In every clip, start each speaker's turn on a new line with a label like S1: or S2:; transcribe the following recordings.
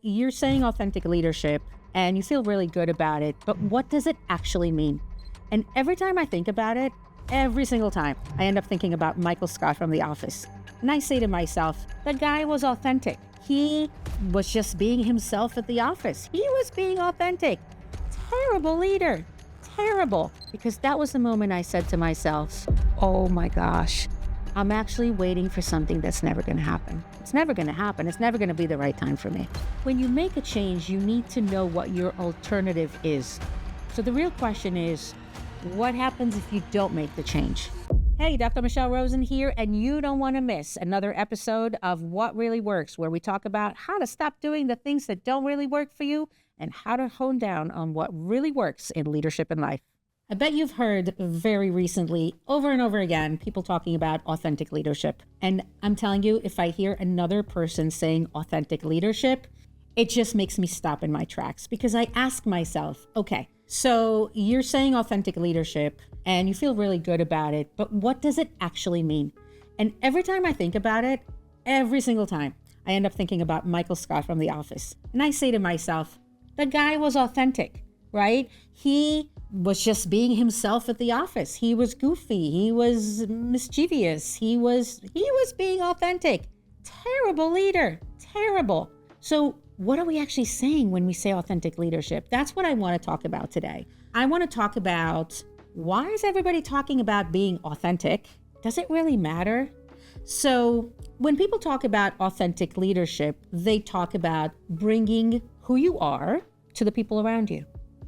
S1: you're saying authentic leadership and you feel really good about it, but what does it actually mean? And every time I think about it, every single time, I end up thinking about Michael Scott from The Office. And I say to myself, the guy was authentic. He was just being himself at the office. He was being authentic. Terrible leader. Terrible. Because that was the moment I said to myself, oh my gosh, I'm actually waiting for something that's never going to happen. It's never going to happen. It's never going to be the right time for me. When you make a change, you need to know what your alternative is. So the real question is, what happens if you don't make the change? Hey, Dr. Michelle Rozen here, and you don't want to miss another episode of What Really Works, where we talk about how to stop doing the things that don't really work for you and how to hone down on what really works in leadership and life. I bet you've heard very recently, over and over again, people talking about authentic leadership. And I'm telling you, if I hear another person saying authentic leadership, it just makes me stop in my tracks because I ask myself, okay, so you're saying authentic leadership and you feel really good about it, but what does it actually mean? And every time I think about it, every single time, I end up thinking about Michael Scott from The Office. And I say to myself, the guy was authentic, right? He was just being himself at the office. He was goofy. He was mischievous. He was being authentic. Terrible leader. Terrible. So what are we actually saying when we say authentic leadership? That's what I want to talk about today. I want to talk about, why is everybody talking about being authentic? Does it really matter? So when people talk about authentic leadership, they talk about bringing who you are to the people around you.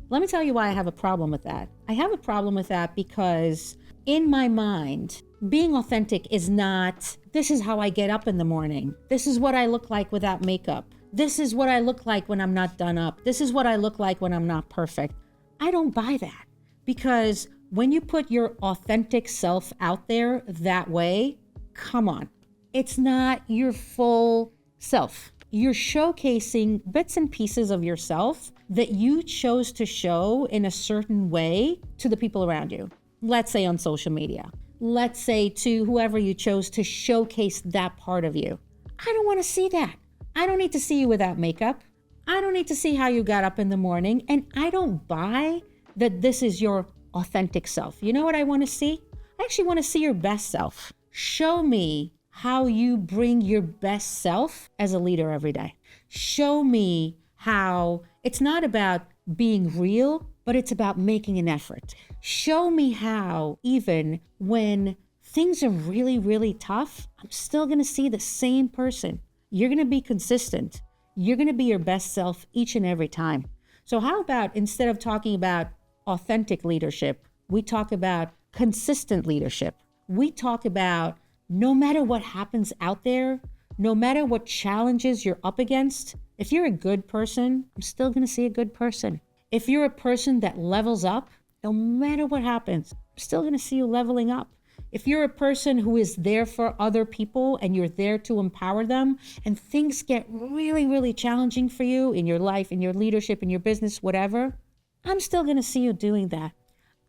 S1: Let me tell you why I have a problem with that. I have a problem with that because in my mind, being authentic is not, this is how I get up in the morning. This is what I look like without makeup. This is what I look like when I'm not done up. This is what I look like when I'm not perfect. I don't buy that, because when you put your authentic self out there that way, come on, it's not your full self. You're showcasing bits and pieces of yourself that you chose to show in a certain way to the people around you. Let's say on social media. Let's say to whoever you chose to showcase that part of you. I don't want to see that. I don't need to see you without makeup. I don't need to see how you got up in the morning. And I don't buy that this is your authentic self. You know what I want to see? I actually want to see your best self. Show me how you bring your best self as a leader every day. Show me how it's not about being real, but it's about making an effort. Show me how even when things are really, really tough, I'm still going to see the same person. You're going to be consistent. You're going to be your best self each and every time. So how about instead of talking about authentic leadership, we talk about consistent leadership. We talk about no matter what happens out there, no matter what challenges you're up against, if you're a good person, I'm still going to see a good person. If you're a person that levels up, no matter what happens, I'm still going to see you leveling up. If you're a person who is there for other people and you're there to empower them, and things get really, really challenging for you in your life, in your leadership, in your business, whatever, I'm still going to see you doing that.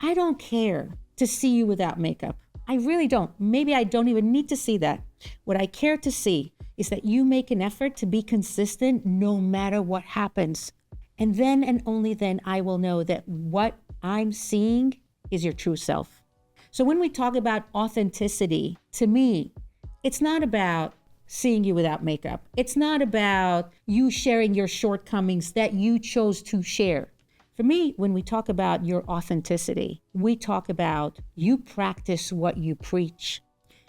S1: I don't care to see you without makeup. I really don't. Maybe I don't even need to see that. What I care to see is that you make an effort to be consistent no matter what happens. And then and only then I will know that what I'm seeing is your true self. So when we talk about authenticity, to me, it's not about seeing you without makeup. It's not about you sharing your shortcomings that you chose to share. For me, when we talk about your authenticity, we talk about you practice what you preach.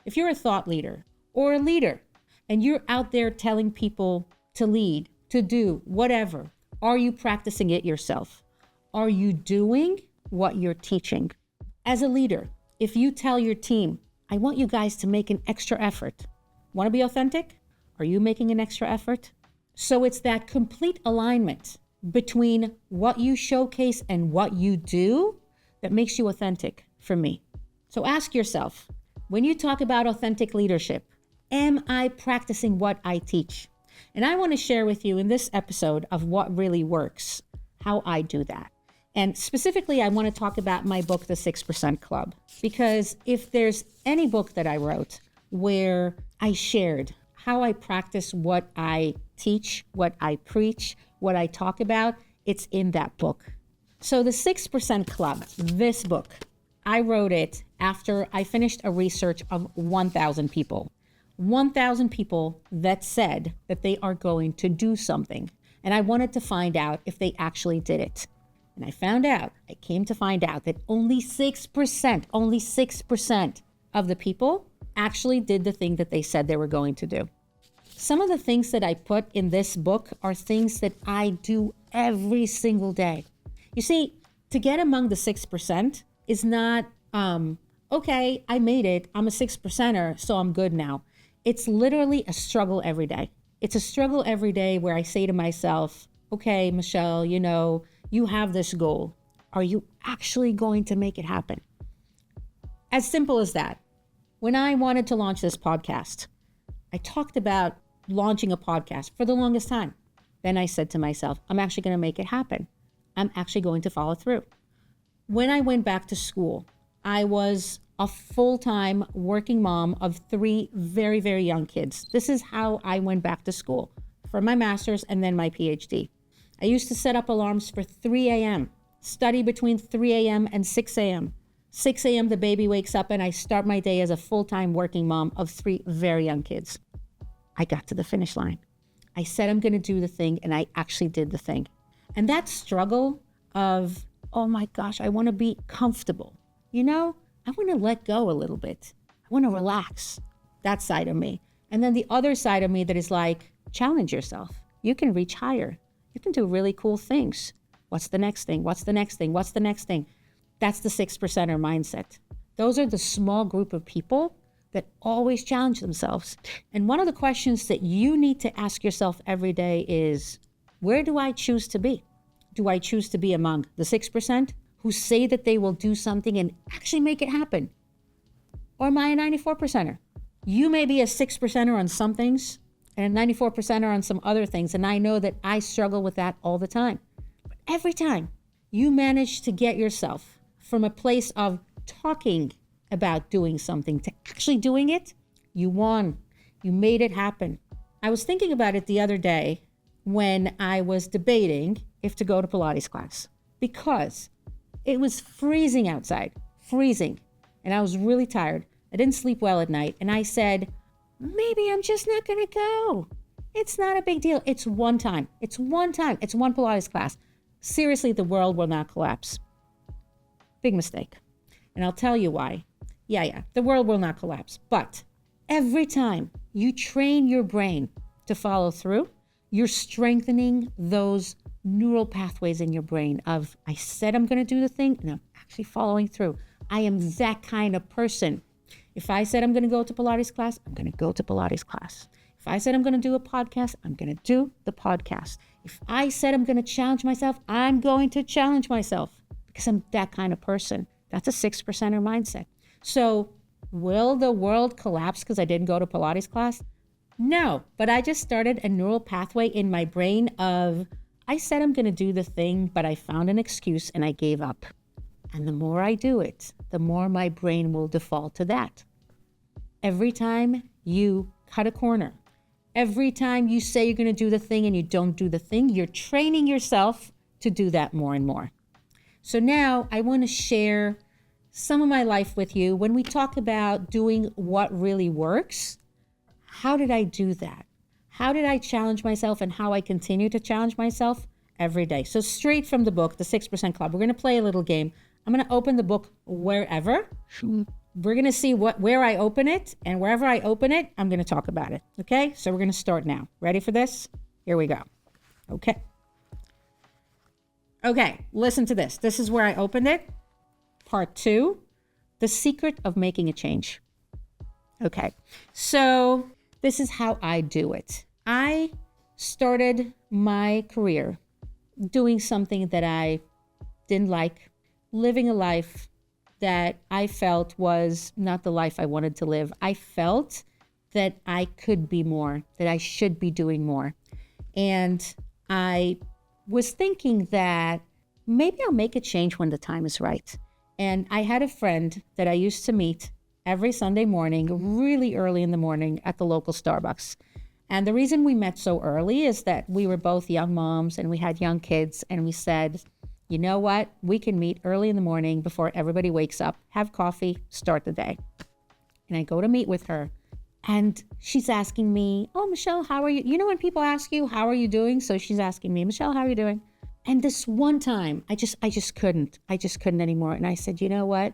S1: If you're a thought leader or a leader and you're out there telling people to lead, to do whatever, are you practicing it yourself? Are you doing what you're teaching? As a leader, if you tell your team, I want you guys to make an extra effort. Want to be authentic? Are you making an extra effort? So it's that complete alignment between what you showcase and what you do that makes you authentic for me. So ask yourself, when you talk about authentic leadership, am I practicing what I teach? And I want to share with you in this episode of What Really Works, how I do that. And specifically, I want to talk about my book, The 6% Club, because if there's any book that I wrote where I shared how I practice what I teach, what I preach, what I talk about, it's in that book. So the 6% Club, this book, I wrote it after I finished a research of 1,000 people. 1,000 people that said that they are going to do something. And I wanted to find out if they actually did it. And I came to find out that only 6% of the people actually did the thing that they said they were going to do. Some of the things that I put in this book are things that I do every single day. You see, to get among the 6% is not, okay, I made it, I'm a 6%er, so I'm good now. It's literally a struggle every day. It's a struggle every day where I say to myself, okay, Michelle, you have this goal. Are you actually going to make it happen? As simple as that. When I wanted to launch this podcast, I talked about launching a podcast for the longest time. Then I said to myself, I'm actually going to make it happen. I'm actually going to follow through. When I went back to school, I was a full-time working mom of 3 very, very young kids. This is how I went back to school for my master's and then my PhD. I used to set up alarms for 3 a.m., study between 3 a.m. and 6 a.m. 6 a.m. the baby wakes up and I start my day as a full-time working mom of 3 very young kids. I got to the finish line. I said I'm going to do the thing and I actually did the thing. And that struggle of, oh my gosh, I want to be comfortable. I want to let go a little bit. I want to relax. That side of me. And then the other side of me that is like, challenge yourself. You can reach higher. You can do really cool things. What's the next thing? What's the next thing? What's the next thing? That's the 6%er mindset. Those are the small group of people that always challenge themselves. And one of the questions that you need to ask yourself every day is, where do I choose to be? Do I choose to be among the 6% who say that they will do something and actually make it happen? Or am I a 94%er? You may be a 6%er on some things and a 94%er on some other things. And I know that I struggle with that all the time. But every time you manage to get yourself from a place of talking about doing something to actually doing it, you won. You made it happen. I was thinking about it the other day when I was debating if to go to Pilates class because it was freezing outside, freezing. And I was really tired. I didn't sleep well at night. And I said, maybe I'm just not going to go. It's not a big deal. It's one time. It's one Pilates class. Seriously, the world will not collapse. Big mistake. And I'll tell you why. Yeah, the world will not collapse. But every time you train your brain to follow through, you're strengthening those neural pathways in your brain of, I said I'm going to do the thing, and I'm actually following through. I am that kind of person. If I said I'm going to go to Pilates class, I'm going to go to Pilates class. If I said I'm going to do a podcast, I'm going to do the podcast. If I said I'm going to challenge myself, I'm going to challenge myself because I'm that kind of person. That's a 6%er mindset. So will the world collapse because I didn't go to Pilates class? No, but I just started a neural pathway in my brain of, I said I'm going to do the thing, but I found an excuse and I gave up. And the more I do it, the more my brain will default to that. Every time you cut a corner, every time you say you're going to do the thing and you don't do the thing, you're training yourself to do that more and more. So now I want to share some of my life with you. When we talk about doing what really works, how did I do that? How did I challenge myself and how I continue to challenge myself every day? So straight from the book, The 6% Club, we're going to play a little game. I'm going to open the book wherever. We're going to see where I open it, and wherever I open it, I'm going to talk about it. Okay? So we're going to start now. Ready for this? Here we go. Okay. Okay, listen to this. This is where I opened it. Part 2, The Secret of Making a Change. Okay, so this is how I do it. I started my career doing something that I didn't like, living a life that I felt was not the life I wanted to live. I felt that I could be more, that I should be doing more. And I was thinking that maybe I'll make a change when the time is right. And I had a friend that I used to meet every Sunday morning, really early in the morning at the local Starbucks. And the reason we met so early is that we were both young moms and we had young kids. And we said, you know what? We can meet early in the morning before everybody wakes up, have coffee, start the day. And I go to meet with her. And she's asking me, oh, Michelle, how are you? You know when people ask you, how are you doing? So she's asking me, Michelle, how are you doing? And this one time, I just couldn't anymore. And I said, you know what?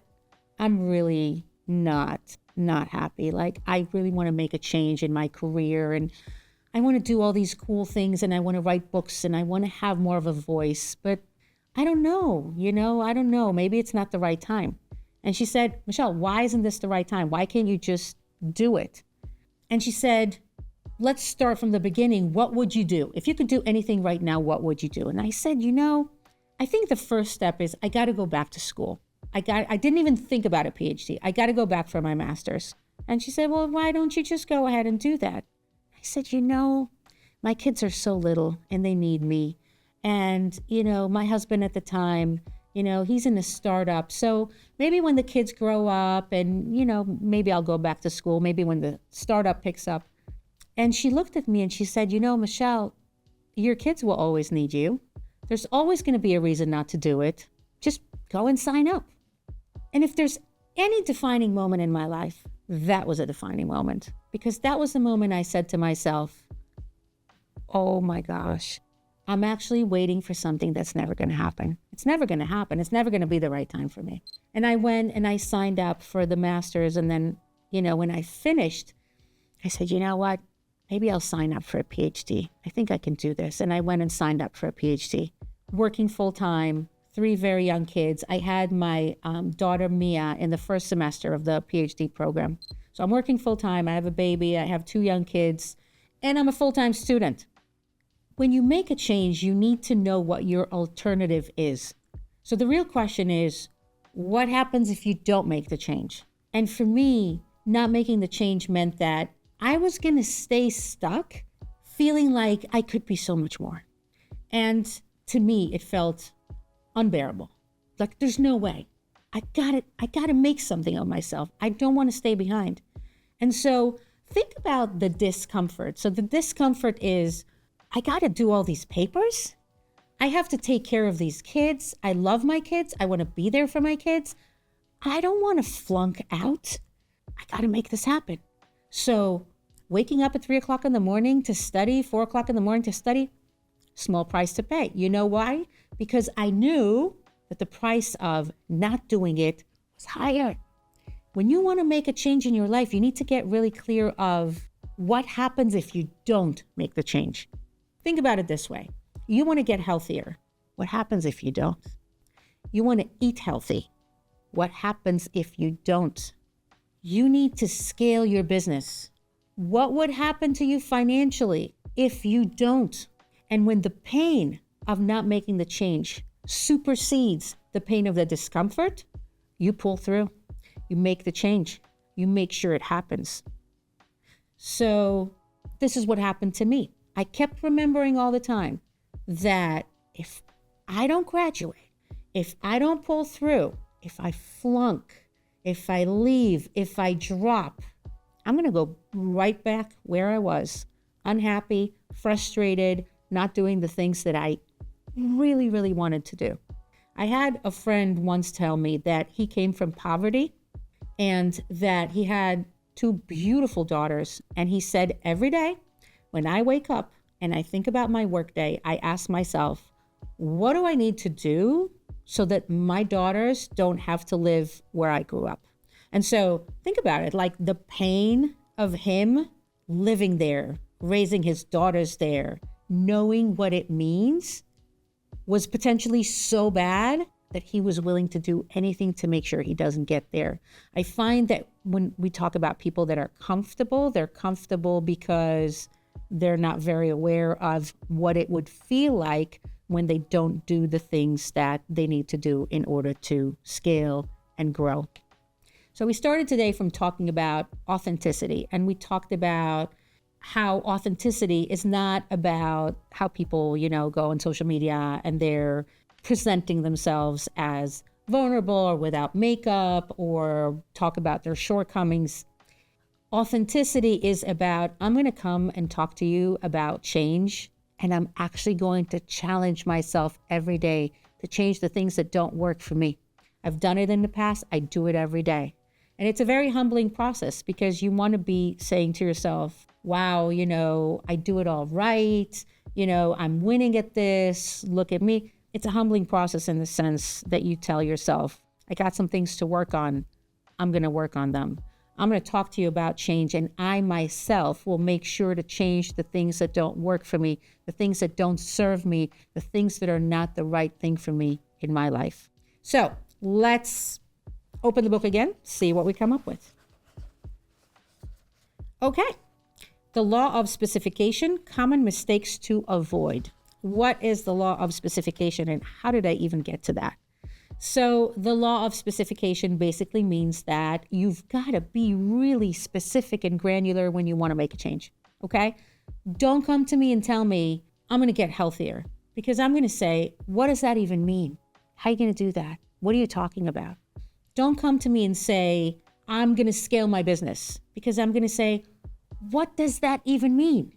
S1: I'm really not happy. Like, I really want to make a change in my career, and I want to do all these cool things, and I want to write books, and I want to have more of a voice, but I don't know, I don't know. Maybe it's not the right time. And she said, Michelle, why isn't this the right time? Why can't you just do it? And she said, let's start from the beginning. What would you do? If you could do anything right now, what would you do? And I said, I think the first step is I got to go back to school. I didn't even think about a PhD. I got to go back for my master's. And she said, well, why don't you just go ahead and do that? I said, my kids are so little and they need me. And, my husband at the time, he's in a startup. So maybe when the kids grow up and, maybe I'll go back to school, maybe when the startup picks up. And she looked at me and she said, Michelle, your kids will always need you. There's always going to be a reason not to do it. Just go and sign up. And if there's any defining moment in my life, that was a defining moment, because that was the moment I said to myself, oh my gosh, I'm actually waiting for something that's never going to happen. It's never going to happen. It's never going to be the right time for me. And I went and I signed up for the master's. And then, when I finished, I said, you know what? Maybe I'll sign up for a PhD. I think I can do this. And I went and signed up for a PhD, working full time, 3 very young kids. I had my daughter, Mia, in the first semester of the PhD program. So I'm working full time. I have a baby. I have 2 young kids, and I'm a full-time student. When you make a change, you need to know what your alternative is. So the real question is, what happens if you don't make the change? And for me, not making the change meant that I was going to stay stuck feeling like I could be so much more. And to me, it felt unbearable. Like, there's no way. I gotta make something of myself. I don't want to stay behind. And so think about the discomfort. So the discomfort is, I gotta do all these papers. I have to take care of these kids. I love my kids. I want to be there for my kids. I don't want to flunk out. I gotta make this happen. So waking up at 3 o'clock in the morning to study, 4 o'clock in the morning to study, small price to pay. You know why? Because I knew that the price of not doing it was higher. When you want to make a change in your life, you need to get really clear of what happens if you don't make the change. Think about it this way. You want to get healthier. What happens if you don't? You want to eat healthy. What happens if you don't? You need to scale your business. What would happen to you financially if you don't? And when the pain of not making the change supersedes the pain of the discomfort, you pull through. You make the change. You make sure it happens. So this is what happened to me. I kept remembering all the time that if I don't graduate, if I don't pull through, if I flunk, if I leave, if I drop, I'm going to go right back where I was, unhappy, frustrated, not doing the things that I really, really wanted to do. I had a friend once tell me that he came from poverty and that he had 2 beautiful daughters. And he said, every day when I wake up and I think about my workday, I ask myself, what do I need to do so that my daughters don't have to live where I grew up? And so think about it, like the pain of him living there, raising his daughters there, knowing what it means was potentially so bad that he was willing to do anything to make sure he doesn't get there. I find that when we talk about people that are comfortable, they're comfortable because they're not very aware of what it would feel like when they don't do the things that they need to do in order to scale and grow. So we started today from talking about authenticity, and we talked about how authenticity is not about how people, go on social media and they're presenting themselves as vulnerable or without makeup or talk about their shortcomings. Authenticity is about, I'm going to come and talk to you about change, and I'm actually going to challenge myself every day to change the things that don't work for me. I've done it in the past. I do it every day. And it's a very humbling process because you want to be saying to yourself, wow, I do it all right. I'm winning at this. Look at me. It's a humbling process in the sense that you tell yourself, I got some things to work on. I'm going to work on them. I'm going to talk to you about change, and I myself will make sure to change the things that don't work for me, the things that don't serve me, the things that are not the right thing for me in my life. So let's open the book again, see what we come up with. Okay. The law of specification, common mistakes to avoid. What is the law of specification, and how did I even get to that? So the law of specification basically means that you've got to be really specific and granular when you want to make a change, okay? Don't come to me and tell me, I'm going to get healthier, because I'm going to say, what does that even mean? How are you going to do that? What are you talking about? Don't come to me and say, I'm going to scale my business, because I'm going to say, what does that even mean?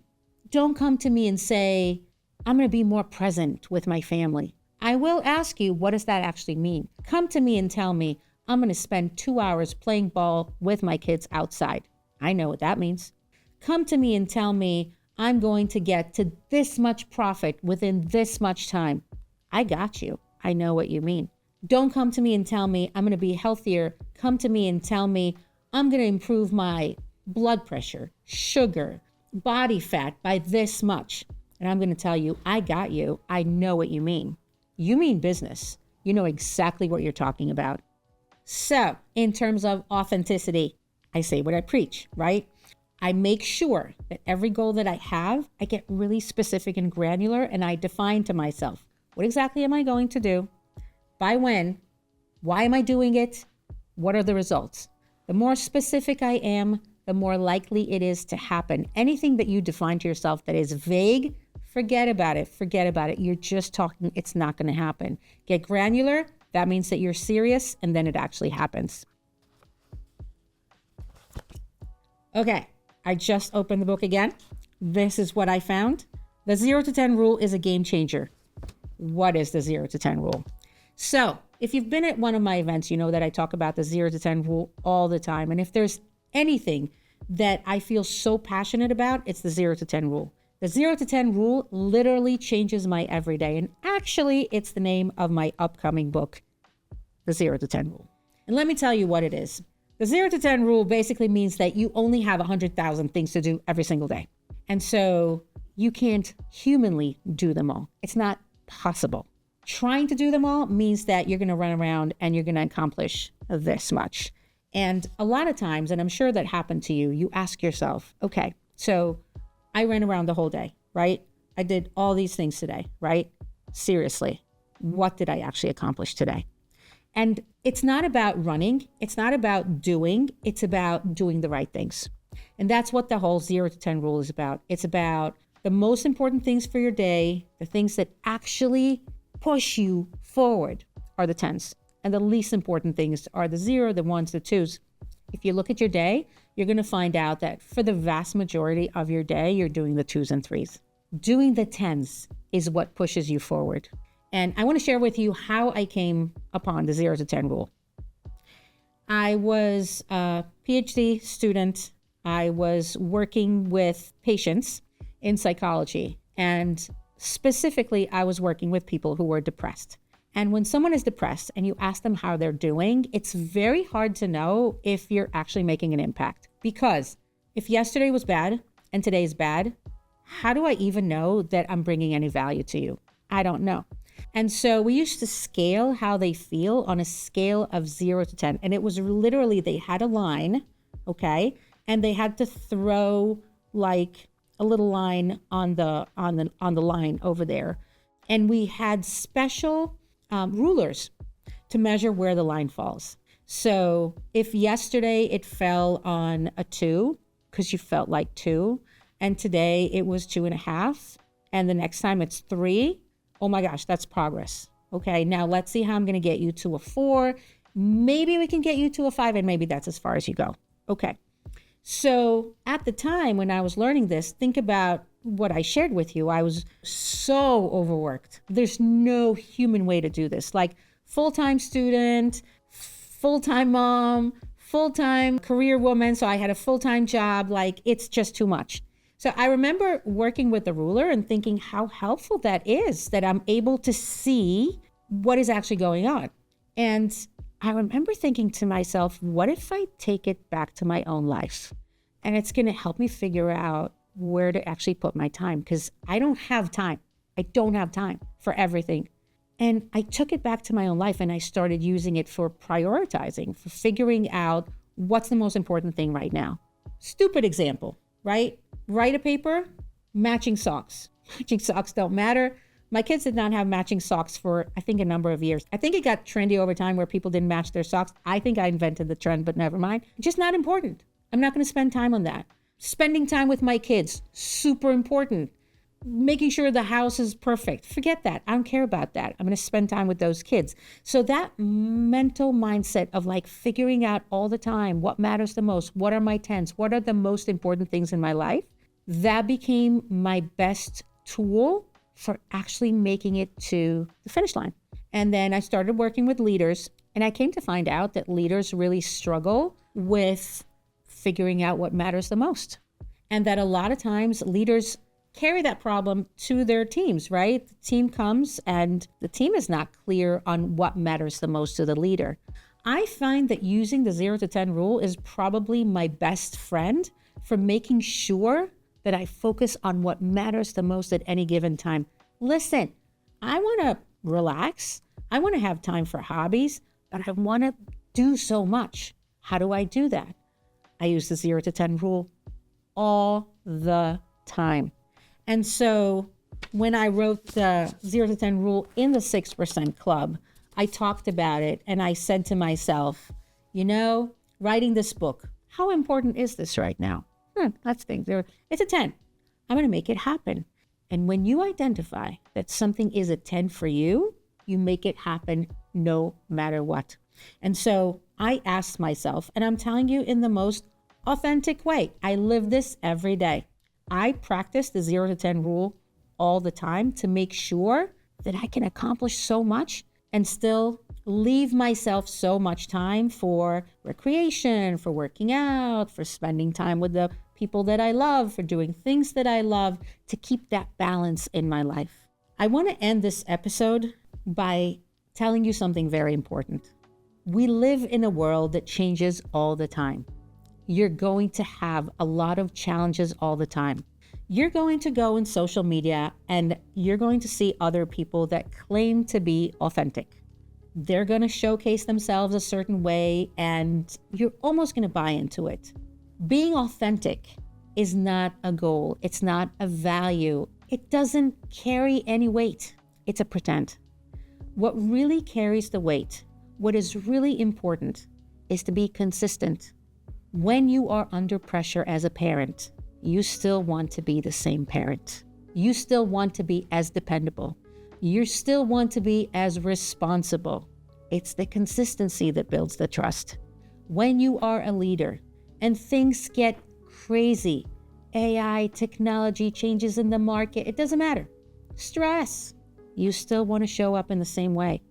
S1: Don't come to me and say, I'm going to be more present with my family. I will ask you, what does that actually mean? Come to me and tell me, I'm going to spend 2 hours playing ball with my kids outside. I know what that means. Come to me and tell me, I'm going to get to this much profit within this much time. I got you. I know what you mean. Don't come to me and tell me, I'm going to be healthier. Come to me and tell me, I'm going to improve my blood pressure, sugar, body fat by this much. And I'm going to tell you, I got you. I know what you mean. You mean business. You know exactly what you're talking about. So in terms of authenticity, I say what I preach, right? I make sure that every goal that I have, I get really specific and granular, and I define to myself, what exactly am I going to do? By when? Why am I doing it? What are the results? The more specific I am, the more likely it is to happen. Anything that you define to yourself that is vague, forget about it. Forget about it. You're just talking. It's not going to happen. Get granular. That means that you're serious, and then it actually happens. Okay. I just opened the book again. This is what I found. The 0 to 10 rule is a game changer. What is the 0 to 10 rule? So if you've been at one of my events, you know that I talk about the 0 to 10 rule all the time. And if there's anything that I feel so passionate about, it's the 0 to 10 rule. The 0 to 10 rule literally changes my everyday. And actually, it's the name of my upcoming book, the 0 to 10 rule. And let me tell you what it is. The 0 to 10 rule basically means that you only have 100,000 things to do every single day. And so you can't humanly do them all. It's not possible. Trying to do them all means that you're going to run around and you're going to accomplish this much. And a lot of times, and I'm sure that happened to you, you ask yourself, okay, so I ran around the whole day, right? I did all these things today, right? Seriously, what did I actually accomplish today? And it's not about running. It's not about doing. It's about doing the right things. And that's what the whole 0 to 10 rule is about. It's about the most important things for your day, the things that actually push you forward are the 10s. And the least important things are the 0, the 1s, the 2s. If you look at your day, you're going to find out that for the vast majority of your day, you're doing the 2s and 3s. Doing the 10s is what pushes you forward. And I want to share with you how I came upon the 0 to 10 rule. I was a PhD student. I was working with patients in psychology. And specifically, I was working with people who were depressed. And when someone is depressed and you ask them how they're doing, it's very hard to know if you're actually making an impact. Because if yesterday was bad and today is bad, how do I even know that I'm bringing any value to you? I don't know. And so we used to scale how they feel on a scale of 0 to 10. And it was literally, they had a line, okay? And they had to throw like a little line on the line over there. And we had special rulers to measure where the line falls. So if yesterday it fell on a 2 because you felt like 2, and today it was 2.5, and the next time it's 3, oh my gosh, that's progress. Okay, now let's see how I'm going to get you to a 4. Maybe we can get you to a 5, and maybe that's as far as you go. Okay, So at the time when I was learning this, think about what I shared with you. I was so overworked. There's no human way to do this. Like full-time student, full-time mom, full-time career woman. So I had a full-time job. Like it's just too much. So I remember working with the ruler and thinking how helpful that is, that I'm able to see what is actually going on. And I remember thinking to myself, what if I take it back to my own life? And it's going to help me figure out where to actually put my time, because I don't have time. I don't have time for everything. And I took it back to my own life and I started using it for prioritizing, for figuring out what's the most important thing right now. Stupid example, right? Write a paper, matching socks. Matching socks don't matter. My kids did not have matching socks for, I think, a number of years. I think it got trendy over time where people didn't match their socks. I think I invented the trend, but never mind. Just not important. I'm not going to spend time on that. Spending time with my kids, super important. Making sure the house is perfect. Forget that. I don't care about that. I'm going to spend time with those kids. So that mental mindset of like figuring out all the time what matters the most, what are my 10s, what are the most important things in my life, that became my best tool for actually making it to the finish line. And then I started working with leaders, and I came to find out that leaders really struggle with figuring out what matters the most. And that a lot of times leaders carry that problem to their teams, right? The team comes and the team is not clear on what matters the most to the leader. I find that using the 0 to 10 rule is probably my best friend for making sure that I focus on what matters the most at any given time. Listen, I want to relax. I want to have time for hobbies, but I want to do so much. How do I do that? I use the 0 to 10 rule all the time. And so when I wrote the 0 to 10 rule in the 6% Club, I talked about it and I said to myself, writing this book, how important is this right now? Let's think. It's a 10. I'm going to make it happen. And when you identify that something is a 10 for you, you make it happen no matter what. And so I asked myself, and I'm telling you in the most authentic way, I live this every day. I practice the 0 to 10 rule all the time to make sure that I can accomplish so much and still leave myself so much time for recreation, for working out, for spending time with the people that I love, for doing things that I love, to keep that balance in my life. I want to end this episode by telling you something very important. We live in a world that changes all the time. You're going to have a lot of challenges all the time. You're going to go in social media and you're going to see other people that claim to be authentic. They're going to showcase themselves a certain way and you're almost going to buy into it. Being authentic is not a goal. It's not a value. It doesn't carry any weight. It's a pretend. What really carries the weight, what is really important, is to be consistent. When you are under pressure as a parent, you still want to be the same parent. You still want to be as dependable. You still want to be as responsible. It's the consistency that builds the trust. When you are a leader and things get crazy, AI, technology, changes in the market, it doesn't matter. Stress, you still want to show up in the same way.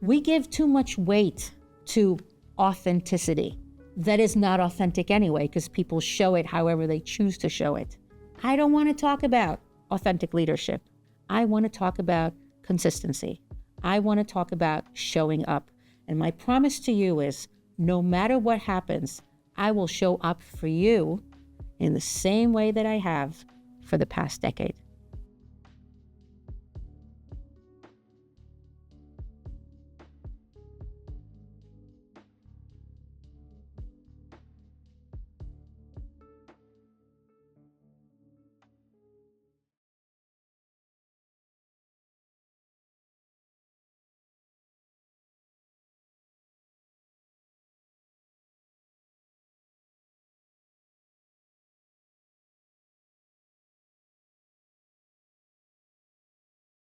S1: We give too much weight to authenticity. That is not authentic anyway, because people show it however they choose to show it. I don't want to talk about authentic leadership. I want to talk about consistency. I want to talk about showing up. And my promise to you is, no matter what happens, I will show up for you in the same way that I have for the past decade.